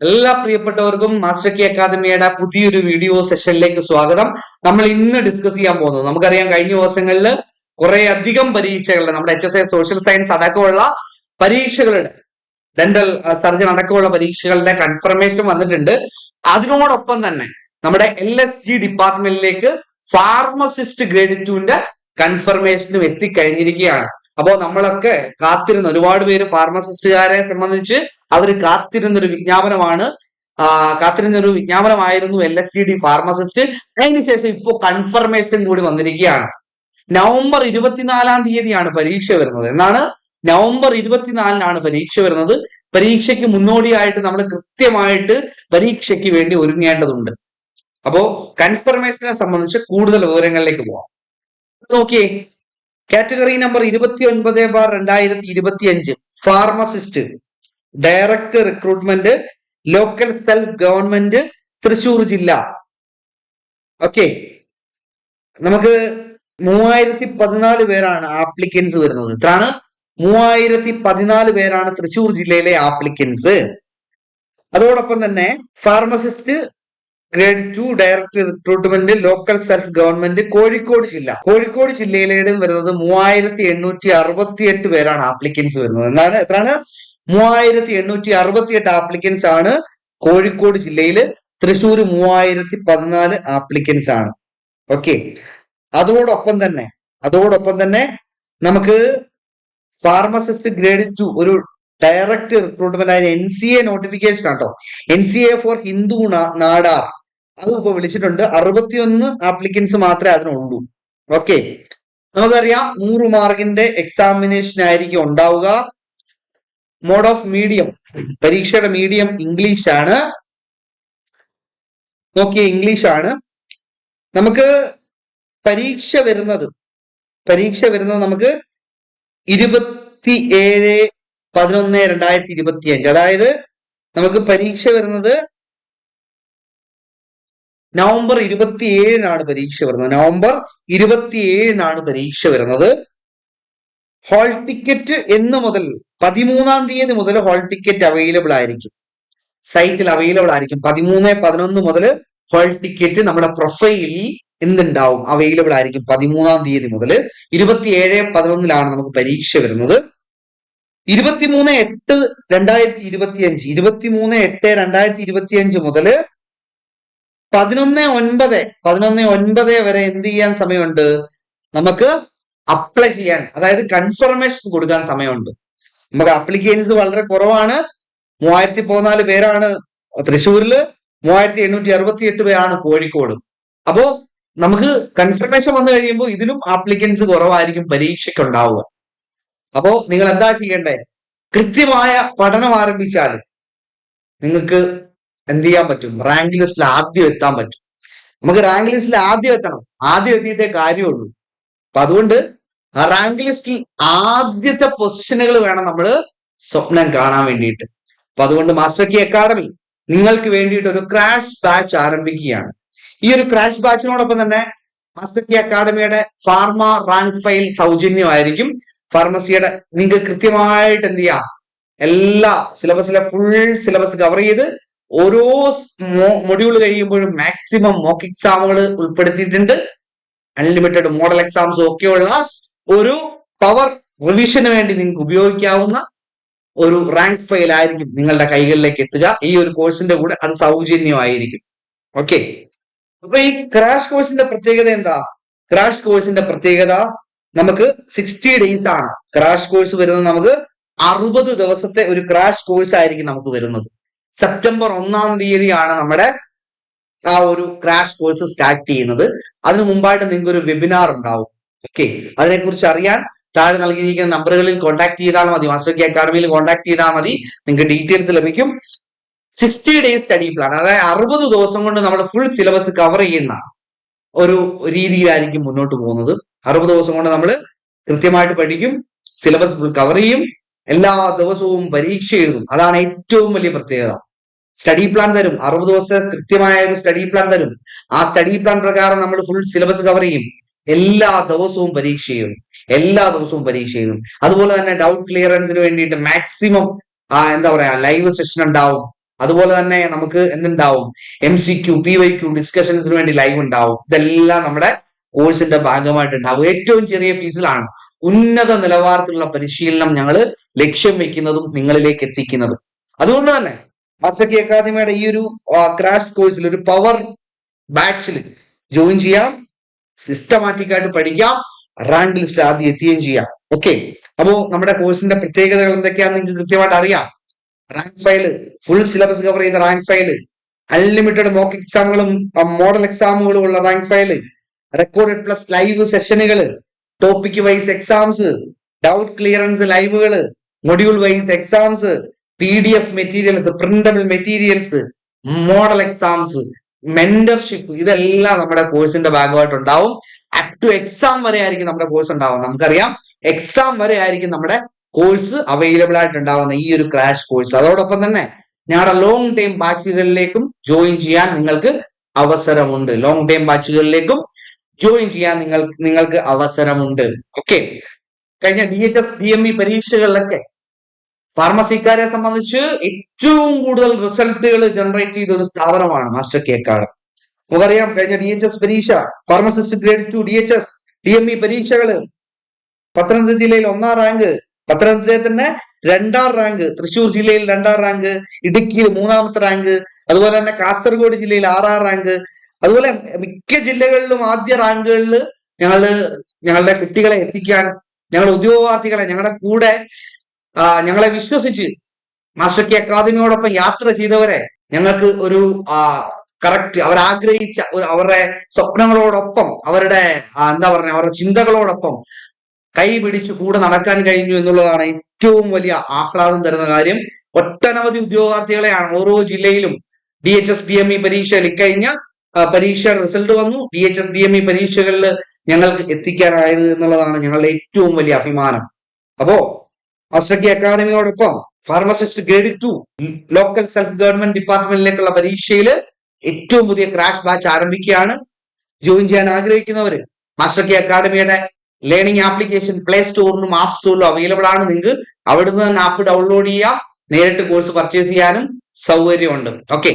എല്ലാ പ്രിയപ്പെട്ടവർക്കും മാസ്റ്റർ കി അക്കാദമിയുടെ പുതിയൊരു വീഡിയോ സെഷനിലേക്ക് സ്വാഗതം. നമ്മൾ ഇന്ന് ഡിസ്കസ് ചെയ്യാൻ പോകുന്നത്, നമുക്കറിയാം കഴിഞ്ഞ ദിവസങ്ങളിൽ കുറെ അധികം പരീക്ഷകളുടെ നമ്മുടെ HSI സോഷ്യൽ സയൻസ് അടക്കമുള്ള പരീക്ഷകളുടെ ഡെന്റൽ സർജൻ അടക്കമുള്ള പരീക്ഷകളുടെ കൺഫർമേഷൻ വന്നിട്ടുണ്ട്. അതിനോടൊപ്പം തന്നെ നമ്മുടെ LSG ഡിപ്പാർട്ട്മെന്റിലേക്ക് ഫാർമസിസ്റ്റ് ഗ്രേഡ് 2ന്റെ കൺഫർമേഷനും എത്തിക്കഴിഞ്ഞിരിക്കുകയാണ്. അപ്പോൾ നമ്മളൊക്കെ കാത്തിരുന്ന ഒരുപാട് പേര് ഫാർമസിസ്റ്റുകാരെ സംബന്ധിച്ച് അവർ കാത്തിരുന്നൊരു വിജ്ഞാപനമായിരുന്നു LSGD ഫാർമസിസ്റ്റ്. അതിനുശേഷം ഇപ്പോൾ കൺഫർമേഷൻ കൂടി വന്നിരിക്കുകയാണ്. നവംബർ 24-ാം തീയതിയാണ് പരീക്ഷ വരുന്നത്. എന്നാണ് നവംബർ 24-നാണ് പരീക്ഷ വരുന്നത്. പരീക്ഷയ്ക്ക് മുന്നോടിയായിട്ട് നമ്മൾ കൃത്യമായിട്ട് പരീക്ഷയ്ക്ക് വേണ്ടി ഒരുങ്ങേണ്ടതുണ്ട്. അപ്പോ കൺഫർമേഷനെ സംബന്ധിച്ച് കൂടുതൽ വിവരങ്ങളിലേക്ക് പോവാം. നോക്കിയേ, category number 29/2025 pharmacist director recruitment local self government Thrissur ജില്ല. ഓക്കെ, നമുക്ക് 3014 പേരാണ് ആപ്ലിക്കൻസ് വരുന്നത്. ഇതാണ് 3014 പേരാണ് തൃശൂർ ജില്ലയിലെ ആപ്ലിക്കൻസ്. അതോടൊപ്പം തന്നെ pharmacist grade 2 director recruitment local self government Kozhikode ജില്ലയിലെ വരുന്നത് 3868 പേരാണ് ആപ്ലിക്കൻസ് വരുന്നത്. എത്രയാണ്? 3868 ആപ്ലിക്കൻസ് ആണ് കോഴിക്കോട് ജില്ലയിൽ. തൃശ്ശൂർ 3014 ആപ്ലിക്കൻസ് ആണ്. ഓക്കെ, അതോടൊപ്പം തന്നെ നമുക്ക് ഫാർമസിസ്റ്റ് ഗ്രേഡ് 2 ഒരു ഡയറക്റ്റ് റിക്രൂട്ട്മെന്റ് ആയ NCA നോട്ടിഫിക്കേഷൻ ആട്ടോ. NCA ഫോർ ഹിന്ദു നാടാർ അതും ഇപ്പൊ വിളിച്ചിട്ടുണ്ട്. 61 ആപ്ലിക്കൻസ് മാത്രമേ അതിനുള്ളൂ. ഓക്കെ, നമുക്കറിയാം 100 മാർക്കിന്റെ എക്സാമിനേഷൻ ആയിരിക്കും ഉണ്ടാവുക. മോഡ് ഓഫ് മീഡിയം, പരീക്ഷയുടെ മീഡിയം ഇംഗ്ലീഷ് ആണ്. നോക്കിയേ, ഇംഗ്ലീഷ് ആണ്. നമുക്ക് പരീക്ഷ വരുന്നത് നമുക്ക് 27/11/2025. അതായത് നമുക്ക് പരീക്ഷ വരുന്നത് നവംബർ 27-നാണ് പരീക്ഷ വരുന്നത്. ഹാൾ ടിക്കറ്റ് എന്ന് മുതൽ 13-ാം തീയതി മുതൽ ഹാൾ ടിക്കറ്റ് അവൈലബിൾ ആയിരിക്കും, സൈറ്റിൽ അവൈലബിൾ ആയിരിക്കും. 13/11 മുതൽ ഹാൾ ടിക്കറ്റ് നമ്മുടെ പ്രൊഫൈലിൽ എന്തുണ്ടാവും, അവൈലബിൾ ആയിരിക്കും. 13-ാം തീയതി മുതൽ 27/11 നമുക്ക് പരീക്ഷ വരുന്നത്. 23/8/2025 മുതൽ 11/9 വരെ എന്ത് ചെയ്യാൻ സമയമുണ്ട്, നമുക്ക് അപ്ലൈ ചെയ്യാൻ, അതായത് കൺഫർമേഷൻ കൊടുക്കാൻ സമയമുണ്ട്. നമുക്ക് അപ്ലിക്കേഷൻസ് വളരെ കുറവാണ്. 3014 പേരാണ് തൃശ്ശൂരില്, 3868 പേരാണ് കോഴിക്കോട്. അപ്പോ നമുക്ക് കൺഫർമേഷൻ വന്നു കഴിയുമ്പോൾ ഇതിലും ആപ്ലിക്കൻസ് കുറവായിരിക്കും പരീക്ഷയ്ക്ക് ഉണ്ടാവുക. അപ്പോ നിങ്ങൾ എന്താ ചെയ്യേണ്ടേ, കൃത്യമായ പഠനം ആരംഭിച്ചാൽ നിങ്ങൾക്ക് എന്ത് ചെയ്യാൻ പറ്റും, റാങ്ക് ലിസ്റ്റിൽ ആദ്യം എത്താൻ പറ്റും. നമുക്ക് റാങ്ക് ലിസ്റ്റിൽ ആദ്യം എത്തിയിട്ടേ കാര്യമുള്ളൂ. അപ്പൊ അതുകൊണ്ട് ആ റാങ്ക് ലിസ്റ്റിൽ ആദ്യത്തെ പൊസിഷനുകൾ വേണം നമ്മൾ സ്വപ്നം കാണാൻ വേണ്ടിയിട്ട്. അപ്പൊ അതുകൊണ്ട് മാസ്റ്റർ കി അക്കാഡമി നിങ്ങൾക്ക് വേണ്ടിയിട്ട് ഒരു ക്രാഷ് ബാച്ച് ആരംഭിക്കുകയാണ്. ഈ ഒരു ക്രാഷ് ബാച്ചിനോടൊപ്പം തന്നെ മാസ്റ്റർ കി അക്കാഡമിയുടെ ഫാർമ റാങ്ക് ഫയൽ സൗജന്യമായിരിക്കും. ഫാർമസിയുടെ നിങ്ങൾക്ക് കൃത്യമായിട്ട് എന്ത് ചെയ്യാം, എല്ലാ ഫുൾ സിലബസ് കവർ ചെയ്ത് ഓരോ മൊഡ്യൂൾ കഴിയുമ്പോഴും മാക്സിമം മോക്ക് എക്സാമുകൾ ഉൾപ്പെടുത്തിയിട്ടുണ്ട്. അൺലിമിറ്റഡ് മോഡൽ എക്സാംസ് ഒക്കെയുള്ള ഒരു പവർ റിവിഷന് വേണ്ടി നിങ്ങൾക്ക് ഉപയോഗിക്കാവുന്ന ഒരു റാങ്ക് ഫയൽ ആയിരിക്കും നിങ്ങളുടെ കൈകളിലേക്ക് എത്തുക. ഈ ഒരു കോഴ്സിന്റെ കൂടെ അത് സൗജന്യമായിരിക്കും. ഓക്കെ, അപ്പൊ ഈ ക്രാഷ് കോഴ്സിന്റെ പ്രത്യേകത എന്താ? ക്രാഷ് കോഴ്സിന്റെ പ്രത്യേകത നമുക്ക് 60 ഡേയ്സ് ആണ് ക്രാഷ് കോഴ്സ് വരുന്നത്. നമുക്ക് 60 ദിവസത്തെ ഒരു ക്രാഷ് കോഴ്സ് ആയിരിക്കും നമുക്ക് വരുന്നത്. സെപ്റ്റംബർ 1-ാം തീയതിയാണ് നമ്മുടെ ആ ഒരു ക്രാഷ് കോഴ്സ് സ്റ്റാർട്ട് ചെയ്യുന്നത്. അതിനു മുമ്പായിട്ട് നിങ്ങൾക്ക് ഒരു വെബിനാർ ഉണ്ടാവും. ഓക്കെ, അതിനെക്കുറിച്ച് അറിയാൻ താഴെ നൽകിയിരിക്കുന്ന നമ്പറുകളിൽ കോൺടാക്ട് ചെയ്താൽ മതി, മാസ്റ്റർ കി അക്കാഡമിയിൽ കോൺടാക്ട് ചെയ്താൽ മതി, നിങ്ങൾക്ക് ഡീറ്റെയിൽസ് ലഭിക്കും. 60 ഡേയ്സ് സ്റ്റഡി പ്ലാൻ, അതായത് 60 ദിവസം കൊണ്ട് നമ്മൾ ഫുൾ സിലബസ് കവർ ചെയ്യുന്ന ഒരു രീതിയിലായിരിക്കും മുന്നോട്ട് പോകുന്നത്. 60 ദിവസം കൊണ്ട് നമ്മൾ കൃത്യമായിട്ട് പഠിക്കും, സിലബസ് ഫുൾ കവർ ചെയ്യും, എല്ലാ ദിവസവും പരീക്ഷ എഴുതും. അതാണ് ഏറ്റവും വലിയ പ്രത്യേകത. സ്റ്റഡി പ്ലാൻ തരും, 60 ദിവസത്തെ കൃത്യമായ ഒരു സ്റ്റഡി പ്ലാൻ തരും. ആ സ്റ്റഡി പ്ലാൻ പ്രകാരം നമ്മൾ ഫുൾ സിലബസ് കവർ ചെയ്യും. എല്ലാ ദിവസവും പരീക്ഷ എഴുതും. അതുപോലെ തന്നെ ഡൗട്ട് ക്ലിയറൻസിന് വേണ്ടിയിട്ട് മാക്സിമം എന്താ പറയാ, ലൈവ് സെഷൻ ഉണ്ടാവും. അതുപോലെ തന്നെ നമുക്ക് എന്തുണ്ടാവും, MCQ, PYQ ഡിസ്കഷൻസിന് വേണ്ടി ലൈവ് ഉണ്ടാവും. ഇതെല്ലാം നമ്മുടെ കോഴ്സിന്റെ ഭാഗമായിട്ട് ഉണ്ടാവും. ഏറ്റവും ചെറിയ ഫീസിലാണ് ഉന്നത നിലവാരത്തിലുള്ള പരിശീലനം ഞങ്ങൾ ലക്ഷ്യം വെക്കുന്നതും നിങ്ങളിലേക്ക് എത്തിക്കുന്നതും. അതുകൊണ്ട് തന്നെ മാസ്റ്റർ കീ അക്കാദമിയുടെ ഈ ഒരു ക്രാഷ് കോഴ്സിൽ, ഒരു പവർ ബാച്ചിൽ ജോയിൻ ചെയ്യാം, സിസ്റ്റമാറ്റിക് ആയിട്ട് പഠിക്കാം, റാങ്ക് ലിസ്റ്റ് ആദ്യം എത്തുകയും ചെയ്യാം. ഓക്കെ, അപ്പോ നമ്മുടെ കോഴ്സിന്റെ പ്രത്യേകതകൾ എന്തൊക്കെയാണെന്ന് നിങ്ങൾക്ക് കൃത്യമായിട്ട് അറിയാം. Rank file, full syllabus cover ചെയ്ത റാങ്ക് ഫയല്, അൺലിമിറ്റഡ് മോക്ക് എക്സാമുകളും മോഡൽ എക്സാമുകളും ഉള്ള rank file, recorded plus live സെഷനുകള്, topic wise exams, doubt clearance ലൈവുകള്, module wise exams, PDF materials, printable materials, model exams, mentorship, ഇതെല്ലാം നമ്മുടെ കോഴ്സിന്റെ ഭാഗമായിട്ട് ഉണ്ടാവും. അപ് ടു എക്സാം വരെ ആയിരിക്കും നമ്മുടെ കോഴ്സ് ഉണ്ടാവും. നമുക്കറിയാം എക്സാം വരെ ആയിരിക്കും നമ്മുടെ കോഴ്സ് അവൈലബിൾ ആയിട്ട് ഉണ്ടാവുന്ന ഈ ഒരു ക്രാഷ് കോഴ്സ്. അതോടൊപ്പം തന്നെ ഞങ്ങളുടെ ലോങ് ടൈം ബാച്ചുകളിലേക്കും ജോയിൻ ചെയ്യാൻ നിങ്ങൾക്ക് അവസരമുണ്ട്. ലോങ് ടൈം ബാച്ചുകളിലേക്കും ജോയിൻ ചെയ്യാൻ നിങ്ങൾക്ക് അവസരമുണ്ട്. ഓക്കെ, കഴിഞ്ഞ DHS DME പരീക്ഷകളിലൊക്കെ ഫാർമസിക്കാരെ സംബന്ധിച്ച് ഏറ്റവും കൂടുതൽ റിസൾട്ടുകൾ ജനറേറ്റ് ചെയ്ത ഒരു സ്ഥാപനമാണ് മാസ്റ്റർ കീ അക്കാദമി. നമുക്കറിയാം കഴിഞ്ഞ DHS പരീക്ഷ, ഫാർമസിസ്റ്റ് ഗ്രേഡ് 2 DHS DME പരീക്ഷകള് പത്തനംതിട്ട ജില്ലയിൽ 1ാം റാങ്ക്, പത്തനംതിട്ടയിൽ തന്നെ 2ാം റാങ്ക്, തൃശ്ശൂർ ജില്ലയിൽ 2ാം റാങ്ക്, ഇടുക്കിയിൽ 3ാമത്തെ റാങ്ക്, അതുപോലെ തന്നെ കാസർഗോഡ് ജില്ലയിൽ 6ാം റാങ്ക്, അതുപോലെ മിക്ക ജില്ലകളിലും ആദ്യ റാങ്കുകളിൽ ഞങ്ങളുടെ കുട്ടികളെ എത്തിക്കാൻ, ഞങ്ങളുടെ ഉദ്യോഗാർത്ഥികളെ ഞങ്ങളുടെ കൂടെ ഞങ്ങളെ വിശ്വസിച്ച് മാസ്റ്റർ കീ അക്കാദമിയോടൊപ്പം യാത്ര ചെയ്തവരെ ഞങ്ങൾക്ക് ഒരു കറക്റ്റ് അവരാഗ്രഹിച്ച അവരുടെ സ്വപ്നങ്ങളോടൊപ്പം, അവരുടെ അവരുടെ ചിന്തകളോടൊപ്പം കൈ പിടിച്ച് കൂടെ നടക്കാൻ കഴിഞ്ഞു എന്നുള്ളതാണ് ഏറ്റവും വലിയ ആഹ്ലാദം തരുന്ന കാര്യം. ഒട്ടനവധി ഉദ്യോഗാർത്ഥികളെയാണ് ഓരോ ജില്ലയിലും DHS DME പരീക്ഷയിൽ ഇക്കഴിഞ്ഞ പരീക്ഷ റിസൾട്ട് വന്നു. DHS DME പരീക്ഷകളിൽ ഞങ്ങൾക്ക് എത്തിക്കാനായത് എന്നുള്ളതാണ് ഞങ്ങളുടെ ഏറ്റവും വലിയ അഭിമാനം. അപ്പോ മാസ്റ്റർ കീ അക്കാദമിയോടൊപ്പം pharmacist grade 2 local self government ഡിപ്പാർട്ട്മെന്റിലേക്കുള്ള പരീക്ഷയിൽ ഏറ്റവും പുതിയ ക്രാഷ് ബാച്ച് ആരംഭിക്കുകയാണ്. ജോയിൻ ചെയ്യാൻ ആഗ്രഹിക്കുന്നവര് മാസ്റ്റർ കീ അക്കാദമിയുടെ ലേണിംഗ് ആപ്ലിക്കേഷൻ പ്ലേ സ്റ്റോറിലും ആപ്പ് സ്റ്റോറിലും അവൈലബിൾ ആണ്. നിങ്ങൾക്ക് അവിടുന്ന് തന്നെ ആപ്പ് ഡൗൺലോഡ് ചെയ്യാം, നേരിട്ട് കോഴ്സ് പർച്ചേസ് ചെയ്യാനും സൗകര്യമുണ്ട്. ഓക്കെ,